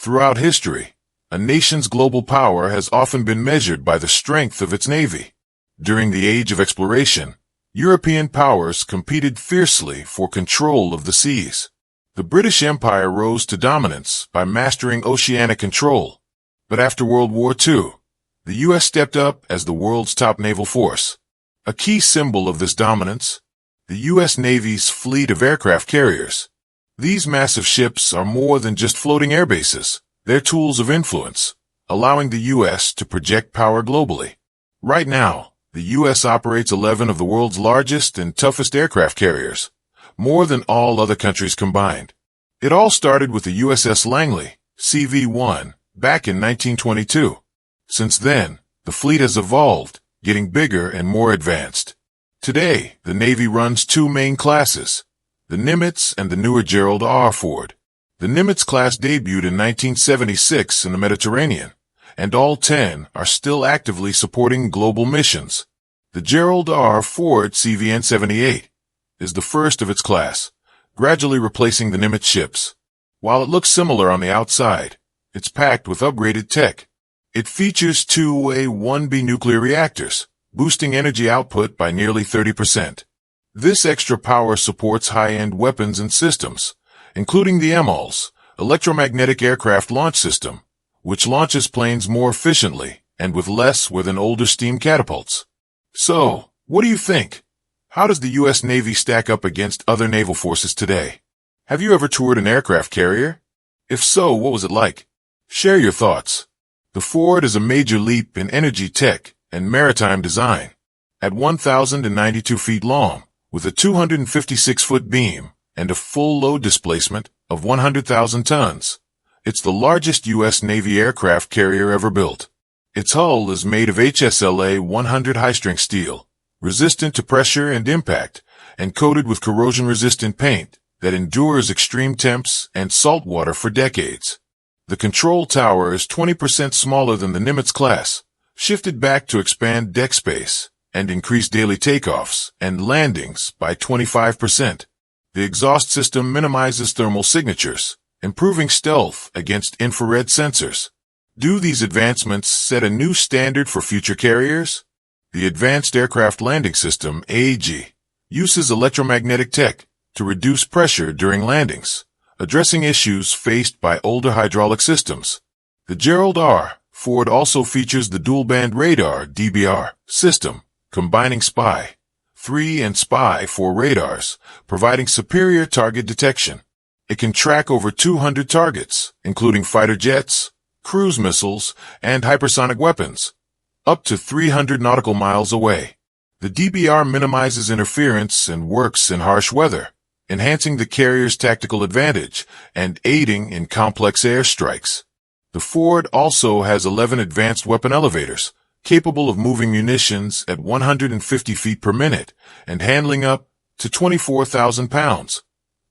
Throughout history, a nation's global power has often been measured by the strength of its navy. During the Age of Exploration, European powers competed fiercely for control of the seas. The British Empire rose to dominance by mastering oceanic control. But after World War II, the U.S. stepped up as the world's top naval force. A key symbol of this dominance, the U.S. Navy's fleet of aircraft carriers. These massive ships are more than just floating air bases. They're tools of influence, allowing the U.S. to project power globally. Right now, the U.S. operates 11 of the world's largest and toughest aircraft carriers, more than all other countries combined. It all started with the USS Langley, CV-1, back in 1922. Since then, the fleet has evolved, getting bigger and more advanced. Today, the Navy runs two main classes, the Nimitz and the newer Gerald R. The Nimitz-class debuted in 1976 in the Mediterranean, and all 10 are still actively supporting global missions. The Gerald R. CVN-78 is the first of its class, gradually replacing the Nimitz ships. While it looks similar on the outside, it's packed with upgraded tech. It features two A-1B nuclear reactors, boosting energy output by nearly 30%. This extra power supports high-end weapons and systems, including the EMALS, electromagnetic aircraft launch system, which launches planes more efficiently and with less than older steam catapults. So, what do you think? How does the U.S. Navy stack up against other naval forces today? Have you ever toured an aircraft carrier? If so, what was it like? Share your thoughts. The Ford is a major leap in energy tech and maritime design. At 1,092 feet long, with a 256-foot beam and a full load displacement of 100,000 tons, it's the largest U.S. Navy aircraft carrier ever built. Its hull is made of HSLA 100 high-strength steel, resistant to pressure and impact, and coated with corrosion-resistant paint that endures extreme temps and salt water for decades. The control tower is 20% smaller than the Nimitz-class, shifted back to expand deck space and increase daily takeoffs and landings by 25%. The exhaust system minimizes thermal signatures, improving stealth against infrared sensors. Do these advancements set a new standard for future carriers? The Advanced Aircraft Landing System, AAG, uses electromagnetic tech to reduce pressure during landings, addressing issues faced by older hydraulic systems. The Gerald R. Ford also features the dual-band radar DBR system, combining SPY 3 and SPY 4 radars, providing superior target detection. It can track over 200 targets, including fighter jets, cruise missiles, and hypersonic weapons, up to 300 nautical miles away. The DBR minimizes interference and works in harsh weather, enhancing the carrier's tactical advantage and aiding in complex airstrikes. The Ford also has 11 advanced weapon elevators, capable of moving munitions at 150 feet per minute and handling up to 24,000 pounds,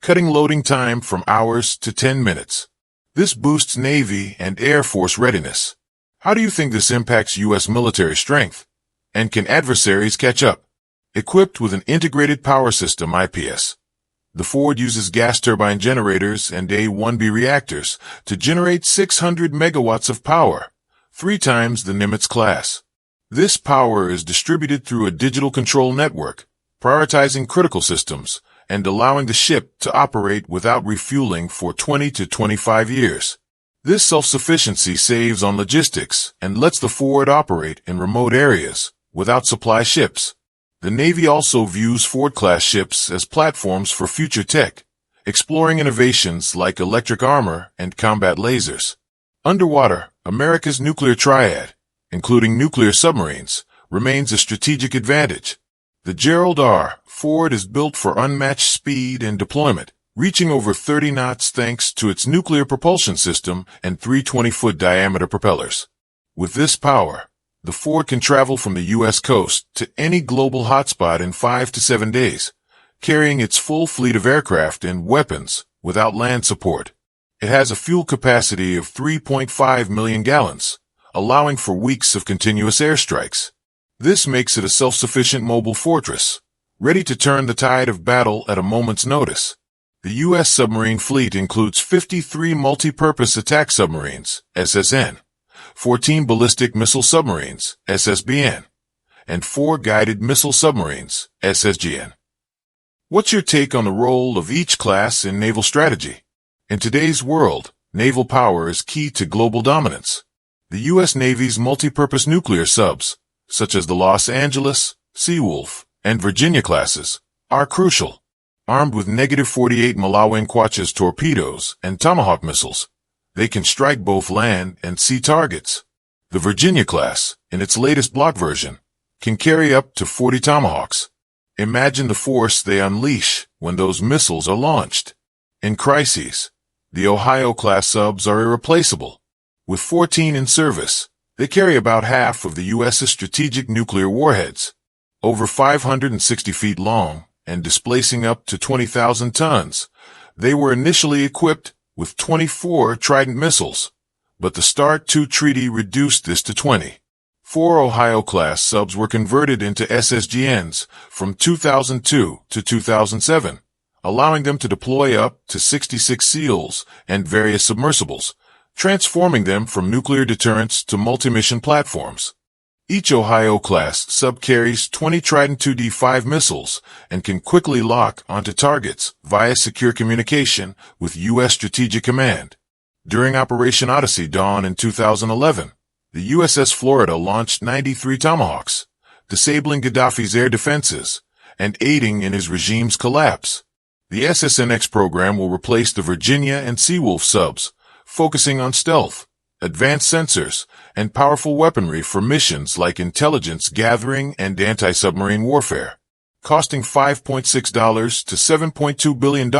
cutting loading time from hours to 10 minutes. This boosts Navy and Air Force readiness. How do you think this impacts U.S. military strength? And can adversaries catch up? Equipped with an integrated power system IPS, the Ford uses gas turbine generators and A-1B reactors to generate 600 megawatts of power, 3 times the Nimitz-class. This power is distributed through a digital control network, prioritizing critical systems and allowing the ship to operate without refueling for 20 to 25 years. This self-sufficiency saves on logistics and lets the Ford operate in remote areas without supply ships. The Navy also views Ford-class ships as platforms for future tech, exploring innovations like electric armor and combat lasers. Underwater, America's nuclear triad, including nuclear submarines, remains a strategic advantage. The Gerald R. Ford is built for unmatched speed and deployment, reaching over 30 knots thanks to its nuclear propulsion system and 320-foot diameter propellers. With this power, the Ford can travel from the U.S. coast to any global hotspot in 5 to 7 days, carrying its full fleet of aircraft and weapons without land support. It has a fuel capacity of 3.5 million gallons, allowing for weeks of continuous airstrikes. This makes it a self-sufficient mobile fortress, ready to turn the tide of battle at a moment's notice. The U.S. submarine fleet includes 53 multi-purpose attack submarines, SSN, 14 ballistic missile submarines, SSBN, and 4 guided missile submarines, SSGN. What's your take on the role of each class in naval strategy? In today's world, naval power is key to global dominance. The U.S. Navy's multi-purpose nuclear subs, such as the Los Angeles, Seawolf, and Virginia classes, are crucial. Armed with -48 Malawian-Quachas torpedoes and Tomahawk missiles, they can strike both land and sea targets. The Virginia class, in its latest block version, can carry up to 40 Tomahawks. Imagine the force they unleash when those missiles are launched. In crises, the Ohio-class subs are irreplaceable. With 14 in service, they carry about half of the U.S.'s strategic nuclear warheads. Over 560 feet long and displacing up to 20,000 tons, they were initially equipped with 24 Trident missiles, but the START II treaty reduced this to 20. 4 Ohio-class subs were converted into SSGNs from 2002 to 2007, allowing them to deploy up to 66 SEALs and various submersibles, transforming them from nuclear deterrents to multi-mission platforms. Each Ohio-class sub carries 20 Trident II-D5 missiles and can quickly lock onto targets via secure communication with U.S. Strategic Command. During Operation Odyssey Dawn in 2011, the USS Florida launched 93 Tomahawks, disabling Gaddafi's air defenses and aiding in his regime's collapse. The SSNX program will replace the Virginia and Seawolf subs, focusing on stealth, advanced sensors, and powerful weaponry for missions like intelligence gathering and anti-submarine warfare. Costing $5.6 to $7.2 billion,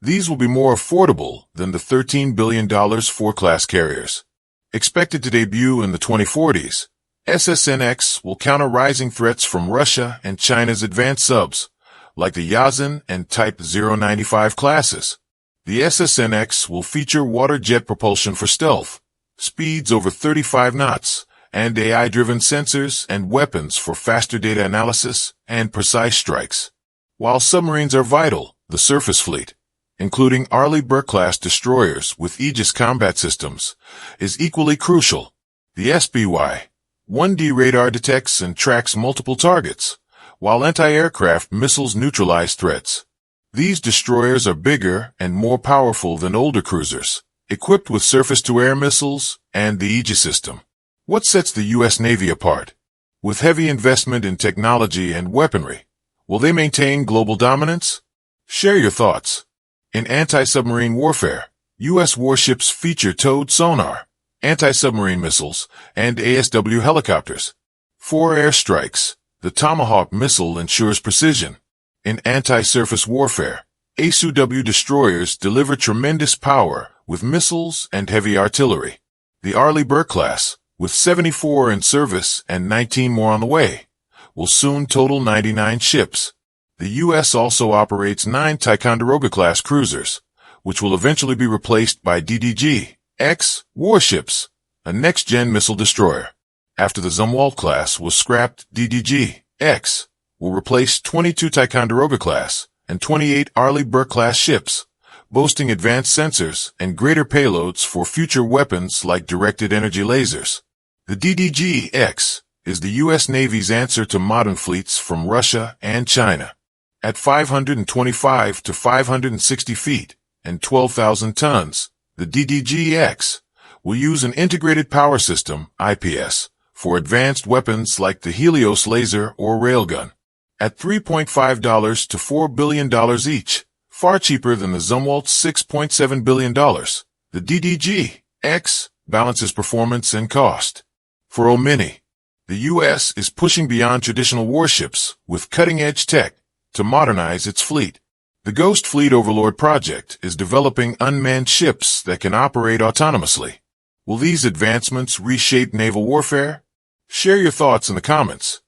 these will be more affordable than the $13 billion for class carriers. Expected to debut in the 2040s, SSNX will counter rising threats from Russia and China's advanced subs, like the Yazan and Type 095 classes. The SSNX will feature water jet propulsion for stealth, speeds over 35 knots, and AI-driven sensors and weapons for faster data analysis and precise strikes. While submarines are vital, the surface fleet, including Arleigh Burke-class destroyers with Aegis combat systems, is equally crucial. The SBY-1D radar detects and tracks multiple targets, while anti-aircraft missiles neutralize threats. These destroyers are bigger and more powerful than older cruisers, equipped with surface-to-air missiles and the Aegis system. What sets the U.S. Navy apart? With heavy investment in technology and weaponry, will they maintain global dominance? Share your thoughts. In anti-submarine warfare, U.S. warships feature towed sonar, anti-submarine missiles, and ASW helicopters. For airstrikes, the Tomahawk missile ensures precision. In anti-surface warfare, ASW destroyers deliver tremendous power with missiles and heavy artillery. The Arleigh Burke-class, with 74 in service and 19 more on the way, will soon total 99 ships. The U.S. also operates 9 Ticonderoga-class cruisers, which will eventually be replaced by DDG-X warships, a next-gen missile destroyer. After the Zumwalt-class was scrapped, DDG-X will replace 22 Ticonderoga-class and 28 Arleigh Burke-class ships, boasting advanced sensors and greater payloads for future weapons like directed energy lasers. The DDG-X is the U.S. Navy's answer to modern fleets from Russia and China. At 525 to 560 feet and 12,000 tons, the DDG-X will use an integrated power system, IPS, for advanced weapons like the Helios laser or railgun. At $3.5 to $4 billion each, far cheaper than the Zumwalt's $6.7 billion, the DDG-X balances performance and cost. For Omni, the U.S. is pushing beyond traditional warships with cutting-edge tech to modernize its fleet. The Ghost Fleet Overlord project is developing unmanned ships that can operate autonomously. Will these advancements reshape naval warfare? Share your thoughts in the comments.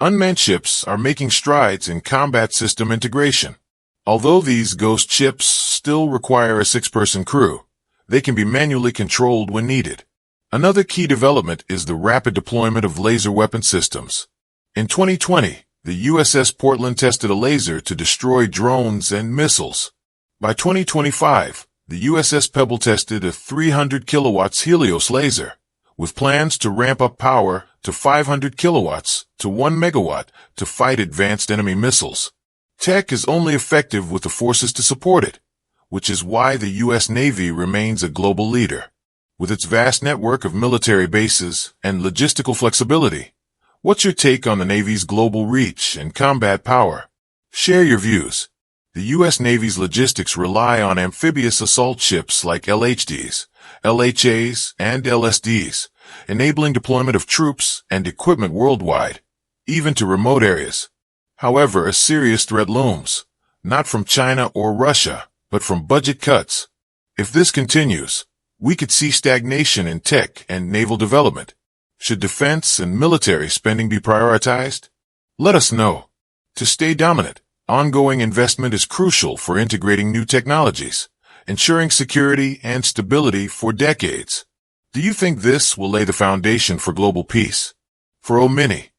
Unmanned ships are making strides in combat system integration. Although these ghost ships still require a 6-person crew, they can be manually controlled when needed. Another key development is the rapid deployment of laser weapon systems. In 2020, the USS Portland tested a laser to destroy drones and missiles. By 2025, the USS Pebble tested a 300 kilowatts Helios laser, with plans to ramp up power to 500 kilowatts to 1 megawatt to fight advanced enemy missiles. Tech is only effective with the forces to support it, which is why the U.S. Navy remains a global leader. With its vast network of military bases and logistical flexibility, what's your take on the Navy's global reach and combat power? Share your views. The U.S. Navy's logistics rely on amphibious assault ships like LHDs, LHAs, and LSDs, enabling deployment of troops and equipment worldwide, even to remote areas. However, a serious threat looms, not from China or Russia, but from budget cuts. If this continues, we could see stagnation in tech and naval development. Should defense and military spending be prioritized? Let us know. To stay dominant, ongoing investment is crucial for integrating new technologies, ensuring security and stability for decades. Do you think this will lay the foundation for global peace? For many,